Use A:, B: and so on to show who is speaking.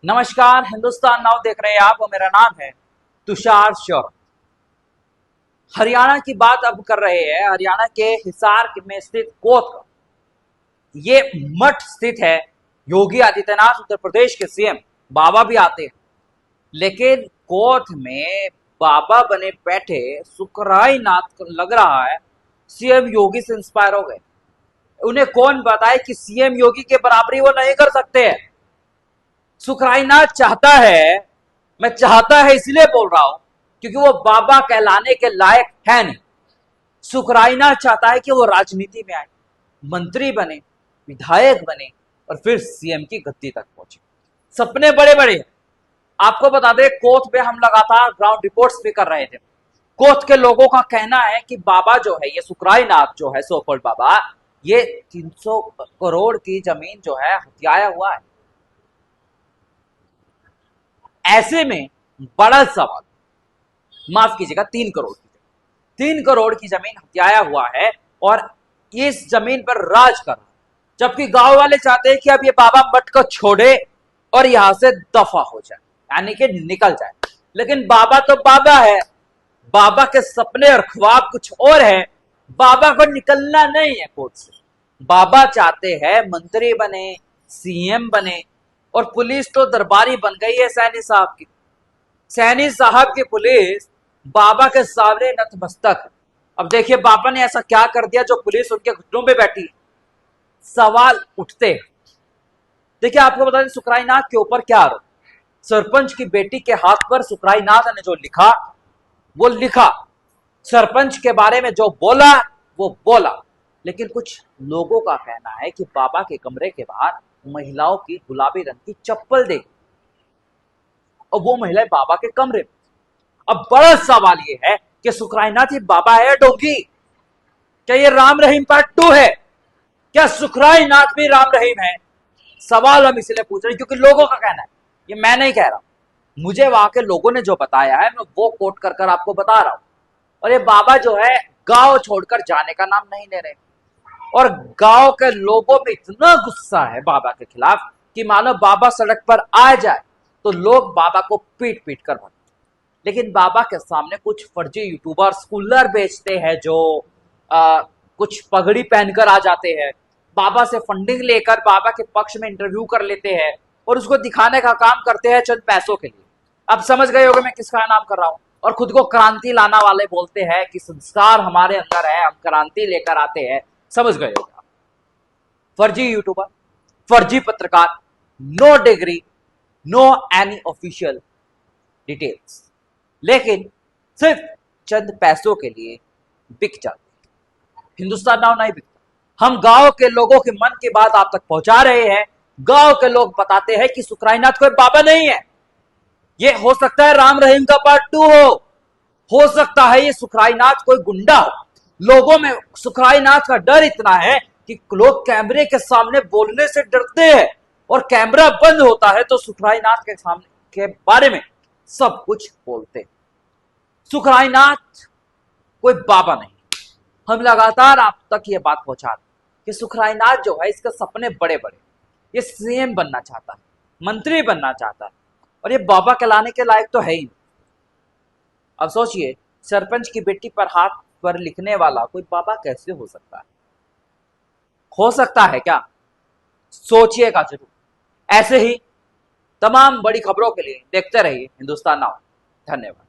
A: नमस्कार, हिंदुस्तान नाउ देख रहे हैं आप और मेरा नाम है तुषार शौर। हरियाणा की बात अब कर रहे हैं। हरियाणा के हिसार में स्थित कोत, ये मठ स्थित है। योगी आदित्यनाथ उत्तर प्रदेश के सीएम, बाबा भी आते हैं, लेकिन कोत में बाबा बने बैठे सुखराई नाथ लग रहा है सीएम योगी से इंस्पायर हो गए। उन्हें कौन बताए कि सीएम योगी के बराबरी वो नहीं कर सकते हैं। सुखराईनाथ चाहता है, मैं चाहता है इसलिए बोल रहा हूं क्योंकि वो बाबा कहलाने के लायक है नहीं। सुखराईनाथ चाहता है कि वो राजनीति में आए, मंत्री बने, विधायक बने और फिर सीएम की गद्दी तक पहुंचे। सपने बड़े बड़े हैं। आपको बता दें, कोत में हम लगातार ग्राउंड रिपोर्ट्स भी कर रहे थे। कोत के लोगों का कहना है कि बाबा जो है, ये सुखराईनाथ जो है, सो-कॉल्ड बाबा, ये 300 करोड़ की जमीन जो है हथियाया हुआ है। ऐसे में बड़ा सवाल, माफ कीजिएगा, 3 करोड़ की जमीन हथियाया हुआ है और इस जमीन पर राज कर रहा है, जबकि गांव वाले चाहते हैं कि अब ये बाबा मठ को छोड़े और यहां से दफा हो जाए, यानी कि निकल जाए। लेकिन बाबा तो बाबा है, बाबा के सपने और ख्वाब कुछ और है। बाबा को निकलना नहीं है कोर्ट से। बाबा चाहते हैं मंत्री बने, सीएम बने, और पुलिस तो दरबारी बन गई है सैनी साहब की। सैनी साहब की पुलिस बाबा के सामने नतमस्तक है। अब देखिए बाबा ने ऐसा क्या कर दिया जो पुलिस उनके घुटनों पे बैठी। सवाल उठते हैं। देखिए आपको बता दें, सुखराईनाथ के ऊपर क्या आरोप। सरपंच की बेटी के हाथ पर सुखराईनाथ ने जो लिखा वो लिखा, सरपंच के बारे में जो बोला वो बोला। लेकिन कुछ लोगों का कहना है कि बाबा के कमरे के बाहर महिलाओं की गुलाबी रंग की चप्पल देखी और वो महिलाएं बाबा के कमरे में। अब बड़ा सवाल ये है कि सुखराईनाथ ही बाबा है या डोंगी? क्या ये राम रहीम पार्ट 2 है? क्या सुखराईनाथ भी राम रहीम है? सवाल हम इसलिए पूछ रहे हैं क्योंकि लोगों का कहना है, ये मैं नहीं कह रहा, मुझे वहां के लोगों ने जो बताया है मैं वो कोट कर कर आपको बता रहा हूं। और ये बाबा जो है गांव छोड़कर जाने का नाम नहीं ले रहे, और गांव के लोगों में इतना गुस्सा है बाबा के खिलाफ कि मानो बाबा सड़क पर आ जाए तो लोग बाबा को पीट पीट कर भगते। लेकिन बाबा के सामने कुछ फर्जी यूट्यूबर्स कूलर बेचते हैं जो कुछ पगड़ी पहनकर आ जाते हैं, बाबा से फंडिंग लेकर बाबा के पक्ष में इंटरव्यू कर लेते हैं और उसको दिखाने का काम करते हैं चंद पैसों के लिए। अब समझ गए होंगे मैं किसका नाम कर रहा हूं। और खुद को क्रांति लाना वाले बोलते हैं कि संस्कार हमारे अंदर है, हम क्रांति लेकर आते हैं। समझ गए होगा। फर्जी यूट्यूबर, फर्जी पत्रकार, no degree, no any official details, लेकिन सिर्फ चंद पैसों के लिए बिक जाते। हिंदुस्तान नाउ नहीं बिकता। हम गांव के लोगों के मन की बात आप तक पहुंचा रहे हैं। गांव के लोग बताते हैं कि सुखराईनाथ कोई बाबा नहीं है। ये हो सकता है राम रहीम का पार्ट 2 हो सकता है ये सुखराईनाथ कोई गुंडा हो। लोगों में सुखराईनाथ का डर इतना है कि लोग कैमरे के सामने बोलने से डरते हैं, और कैमरा बंद होता है तो सुखराईनाथ के सामने के बारे में सब कुछ बोलते हैं। सुखराईनाथ कोई बाबा नहीं। हम लगातार आप तक ये बात पहुंचा रहे कि सुखराईनाथ जो है, इसके सपने बड़े बड़े। ये सीएम बनना चाहता है, मंत्री बनना चाहता है, और ये बाबा कहलाने के लायक तो है ही। अब सोचिए, सरपंच की बेटी पर हाथ पर लिखने वाला कोई बाबा कैसे हो सकता है? हो सकता है क्या? सोचिएगा जरूर। ऐसे ही तमाम बड़ी खबरों के लिए देखते रहिए हिंदुस्तान नाउ। धन्यवाद।